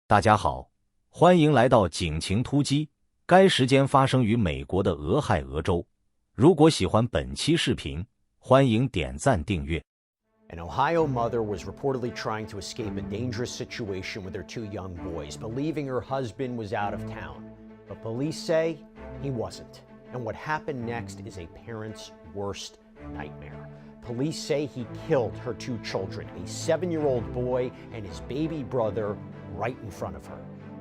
大家好，欢迎来到警情突击。该事件发生于美国的俄亥俄州。如果喜欢本期视频，欢迎点赞订阅。 An Ohio mother was reportedly trying to escape a dangerous situation with her two young boys, believing her husband was out of town. But police say he wasn't. And what happened next is a parent's worst nightmare. Police say he killed her two children, a 7-year-old boy and his baby brother, right in front of her.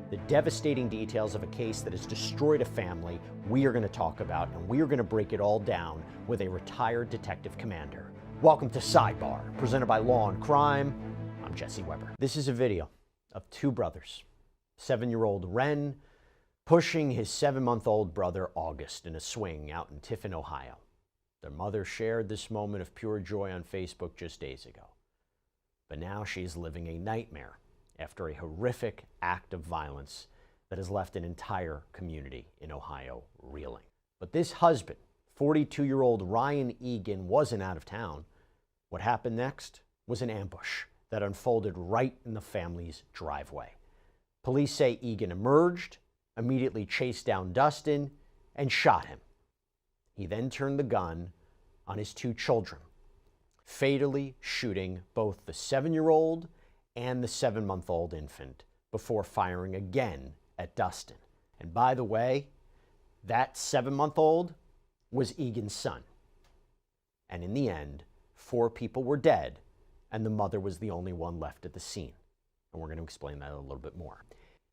The devastating details of a case that has destroyed a family we are going to talk about, and we are going to break it all down with a retired detective commander. Welcome to Sidebar, presented by Law and Crime. I'm Jesse Weber. This is a video of two brothers, 7-year-old Ren pushing his 7-month-old brother August in a swing out in Tiffin, Ohio. Their mother shared this moment of pure joy on Facebook just days ago. But now she's living a nightmare after a horrific act of violence that has left an entire community in Ohio reeling. But this husband, 42-year-old Ryan Egan, wasn't out of town. What happened next was an ambush that unfolded right in the family's driveway. Police say Egan emerged, immediately chased down Dustin, and shot him. He then turned the gun on his two children, fatally shooting both the 7-year-old and the 7-month-old infant before firing again at Dustin. And by the way, that 7-month-old was Egan's son. And in the end, 4 people were dead, and the mother was the only one left at the scene. And we're going to explain that a little bit more.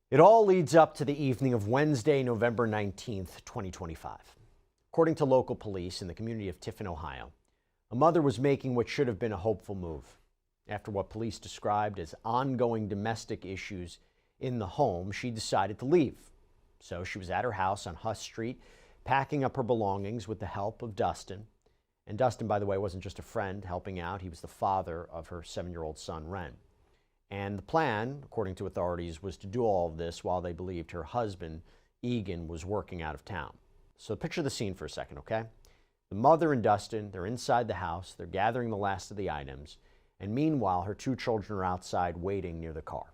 It all leads up to the evening of Wednesday, November 19th, 2025. According to local police in the community of Tiffin, Ohio, a mother was making what should have been a hopeful move. After what police described as ongoing domestic issues in the home, she decided to leave. So she was at her house on Huss Street, packing up her belongings with the help of Dustin. And Dustin, by the way, wasn't just a friend helping out. He was the father of her 7-year-old son, Ren. And the plan, according to authorities, was to do all of this while they believed her husband, Egan, was working out of town. So picture the scene for a second, okay? The mother and Dustin, they're inside the house. They're gathering the last of the items. And meanwhile, her two children are outside waiting near the car.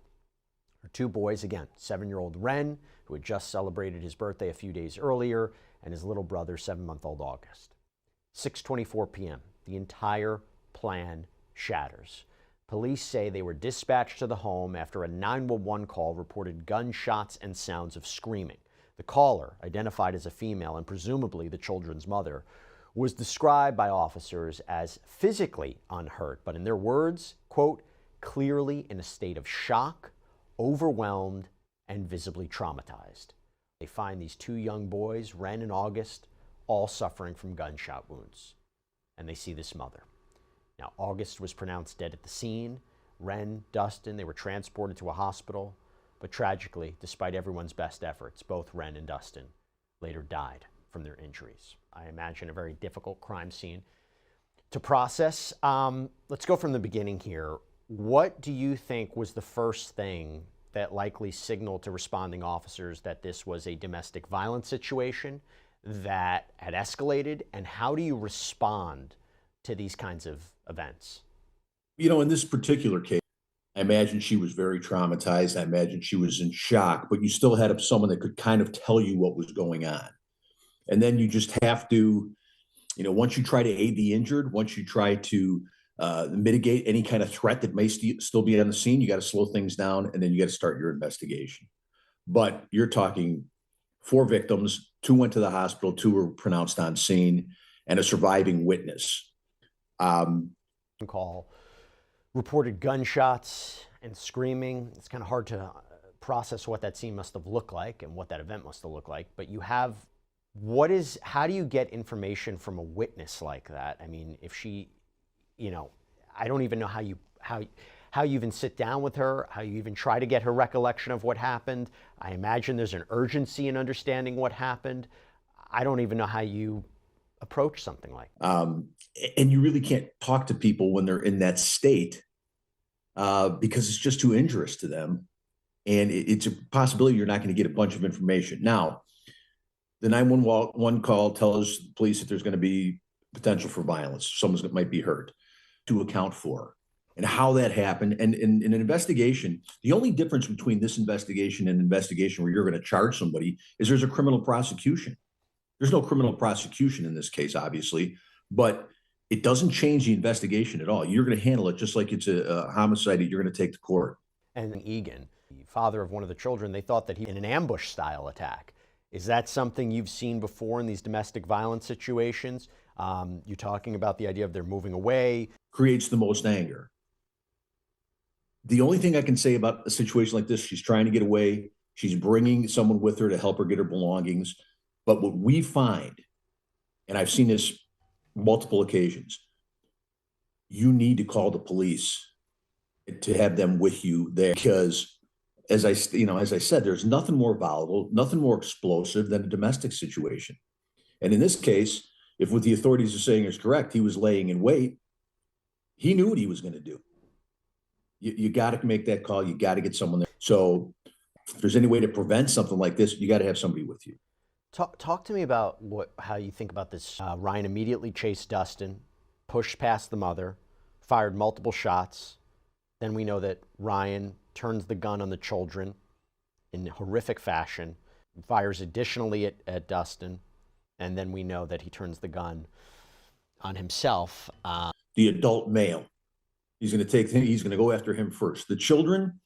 Her two boys, again, 7-year-old Ren, who had just celebrated his birthday a few days earlier, and his little brother, 7-month-old August. 6:24 p.m., the entire plan shatters. Police say they were dispatched to the home after a 911 call reported gunshots and sounds of screaming. The caller, identified as a female and presumably the children's mother, was described by officers as physically unhurt, but in their words, quote, clearly in a state of shock, overwhelmed, and visibly traumatized. They find these two young boys, Ren and August, all suffering from gunshot wounds. And they see this mother. Now, August was pronounced dead at the scene. Ren, Dustin, they were transported to a hospital. But tragically, despite everyone's best efforts, both Ren and Dustin later died from their injuries. I imagine a very difficult crime scene to process. Let's go from the beginning here. What do you think was the first thing that likely signaled to responding officers that this was a domestic violence situation that had escalated? And how do you respond to these kinds of events? You know, in this particular case, I imagine she was very traumatized. I imagine she was in shock, but you still had someone that could kind of tell you what was going on. And then you just have to, you know, once you try to aid the injured, once you try to mitigate any kind of threat that may still be on the scene, you got to slow things down, and then you got to start your investigation. But you're talking 4 victims, 2 went to the hospital, 2 were pronounced on scene, and a surviving witness. Call reported gunshots and screaming. It's kind of hard to process what that scene must have looked like and what that event must have looked like. But you have, how do you get information from a witness like that? I mean, if she, you know, I don't even know how you even sit down with her, how you even try to get her recollection of what happened. I imagine there's an urgency in understanding what happened. I don't even know how you approach something like that. And you really can't talk to people when they're in that state because it's just too injurious to them. And it's a possibility you're not going to get a bunch of information. Now, the 911 call tells the police that there's going to be potential for violence. Someone might be hurt to account for. and how that happened. And in an investigation, the only difference between this investigation and an investigation where you're going to charge somebody is there's a criminal prosecution. There's no criminal prosecution in this case, obviously, but it doesn't change the investigation at all. You're going to handle it just like it's a homicide that you're going to take to court. And Egan, the father of one of the children, they thought that he in an ambush style attack. Is that something you've seen before in these domestic violence situations? You're talking about the idea of they're moving away. Creates the most anger. The only thing I can say about a situation like this, she's trying to get away. She's bringing someone with her to help her get her belongings. But what we find, and I've seen this multiple occasions, you need to call the police to have them with you there, because as I said, there's nothing more volatile, nothing more explosive than a domestic situation. And in this case, if what the authorities are saying is correct, he was laying in wait. He knew what he was going to do. You got to make that call. You got to get someone there. So if there's any way to prevent something like this, you got to have somebody with you. Talk to me about how you think about this. Ryan immediately chased Dustin, pushed past the mother, fired multiple shots. Then we know that Ryan turns the gun on the children in horrific fashion, fires additionally at Dustin, and then we know that he turns the gun on himself. The adult male. He's going to go after him first. The children,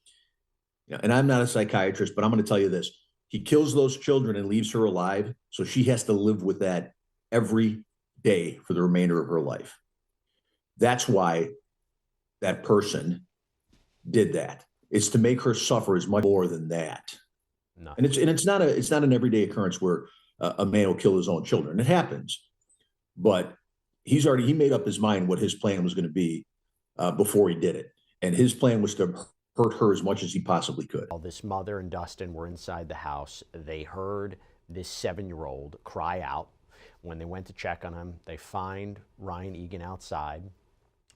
and I'm not a psychiatrist, but I'm going to tell you this. He kills those children and leaves her alive, so she has to live with that every day for the remainder of her life. That's why that person did that. It's to make her suffer as much more than that. No. And it's not an everyday occurrence where a man will kill his own children. It happens, but he made up his mind what his plan was going to be before he did it, and his plan was to hurt her as much as he possibly could. This mother and Dustin were inside the house. They heard this 7-year-old cry out. When they went to check on him, they find Ryan Egan outside.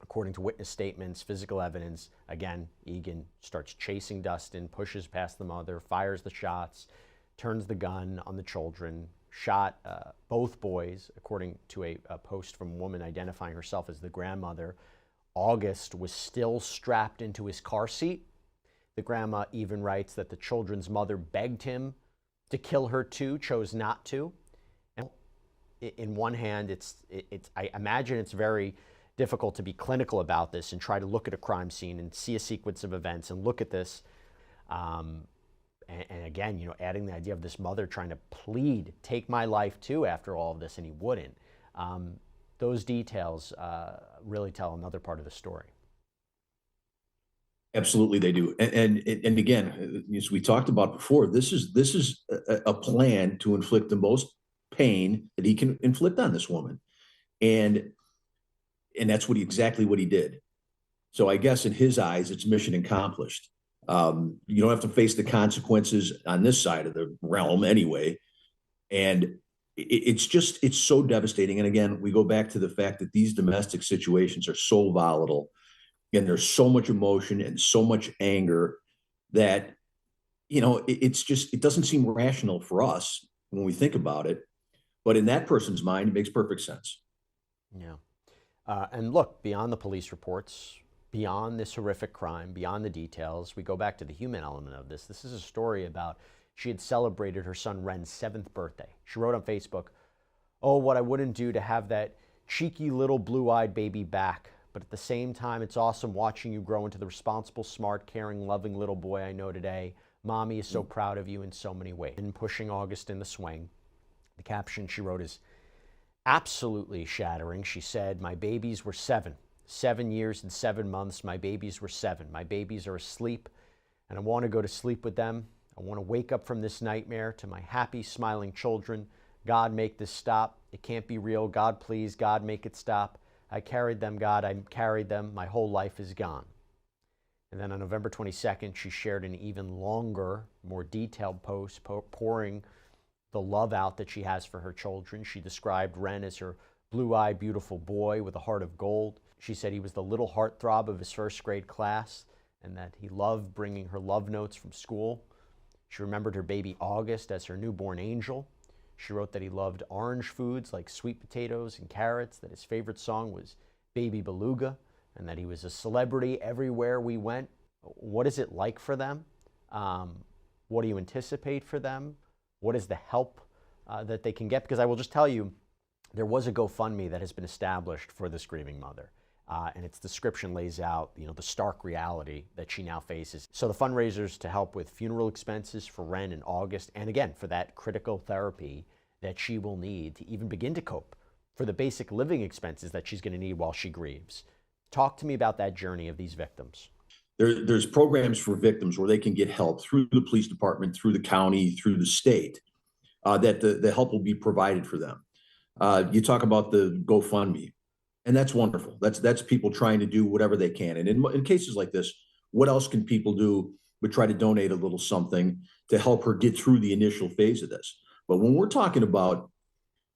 According to witness statements, physical evidence, again, Egan starts chasing Dustin, pushes past the mother, fires the shots, turns the gun on the children, shot both boys, according to a post from a woman identifying herself as the grandmother. August was still strapped into his car seat. The grandma even writes that the children's mother begged him to kill her too, chose not to. And in one hand, I imagine it's very difficult to be clinical about this and try to look at a crime scene and see a sequence of events and look at this. And again, adding the idea of this mother trying to plead, take my life too after all of this, and he wouldn't. Those details really tell another part of the story. Absolutely, they do. And again, as we talked about before, this is a plan to inflict the most pain that he can inflict on this woman, and that's exactly what he did. So I guess in his eyes, it's mission accomplished. You don't have to face the consequences on this side of the realm anyway, and it's so devastating. And again, we go back to the fact that these domestic situations are so volatile, and there's so much emotion and so much anger that, it doesn't seem rational for us when we think about it. But in that person's mind, it makes perfect sense. Yeah. And look, beyond the police reports, beyond this horrific crime, beyond the details, we go back to the human element of this. This is a story about she had celebrated her son Ren's 7th birthday. She wrote on Facebook, "Oh, what I wouldn't do to have that cheeky little blue-eyed baby back. But at the same time, it's awesome watching you grow into the responsible, smart, caring, loving little boy I know today. Mommy is so proud of you in so many ways." And pushing August in the swing. The caption she wrote is absolutely shattering. She said, "My babies were 7. 7 years and 7 months. My babies were 7. My babies are asleep, and I want to go to sleep with them. I want to wake up from this nightmare to my happy, smiling children. God, make this stop. It can't be real. God, please. God, make it stop. I carried them, God. I carried them. My whole life is gone." And then on November 22nd, she shared an even longer, more detailed post pouring the love out that she has for her children. She described Ren as her blue-eyed, beautiful boy with a heart of gold. She said he was the little heartthrob of his first grade class and that he loved bringing her love notes from school. She remembered her baby August as her newborn angel. She wrote that he loved orange foods like sweet potatoes and carrots, that his favorite song was Baby Beluga, and that he was a celebrity everywhere we went. What is it like for them? What do you anticipate for them? What is the help that they can get? Because I will just tell you, there was a GoFundMe that has been established for this grieving mother. And its description lays out, the stark reality that she now faces. So the fundraisers to help with funeral expenses for Ren in August, and again, for that critical therapy that she will need to even begin to cope, for the basic living expenses that she's going to need while she grieves. Talk to me about that journey of these victims. There's programs for victims where they can get help through the police department, through the county, through the state, that the help will be provided for them. You talk about the GoFundMe. And that's wonderful. That's people trying to do whatever they can. And in cases like this, what else can people do but try to donate a little something to help her get through the initial phase of this? But when we're talking about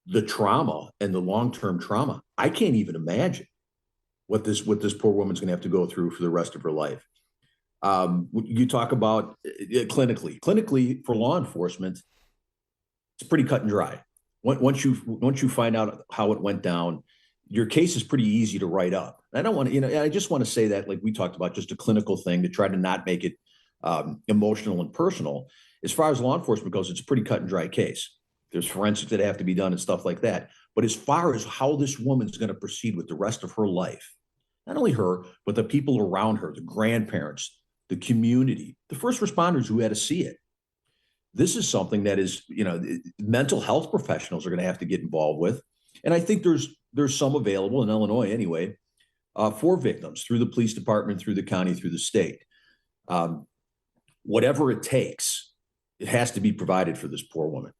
the trauma and the long-term trauma, I can't even imagine what this poor woman's going to have to go through for the rest of her life. You talk about clinically for law enforcement, it's pretty cut and dry. Once you find out how it went down, your case is pretty easy to write up. I don't want to, I just want to say that, like we talked about, just a clinical thing to try to not make it emotional and personal. As far as law enforcement goes, it's a pretty cut and dry case. There's forensics that have to be done and stuff like that. But as far as how this woman's going to proceed with the rest of her life, not only her, but the people around her, the grandparents, the community, the first responders who had to see it. This is something that is, mental health professionals are going to have to get involved with. And I think there's some available in Illinois anyway, for victims through the police department, through the county, through the state. Whatever it takes, it has to be provided for this poor woman.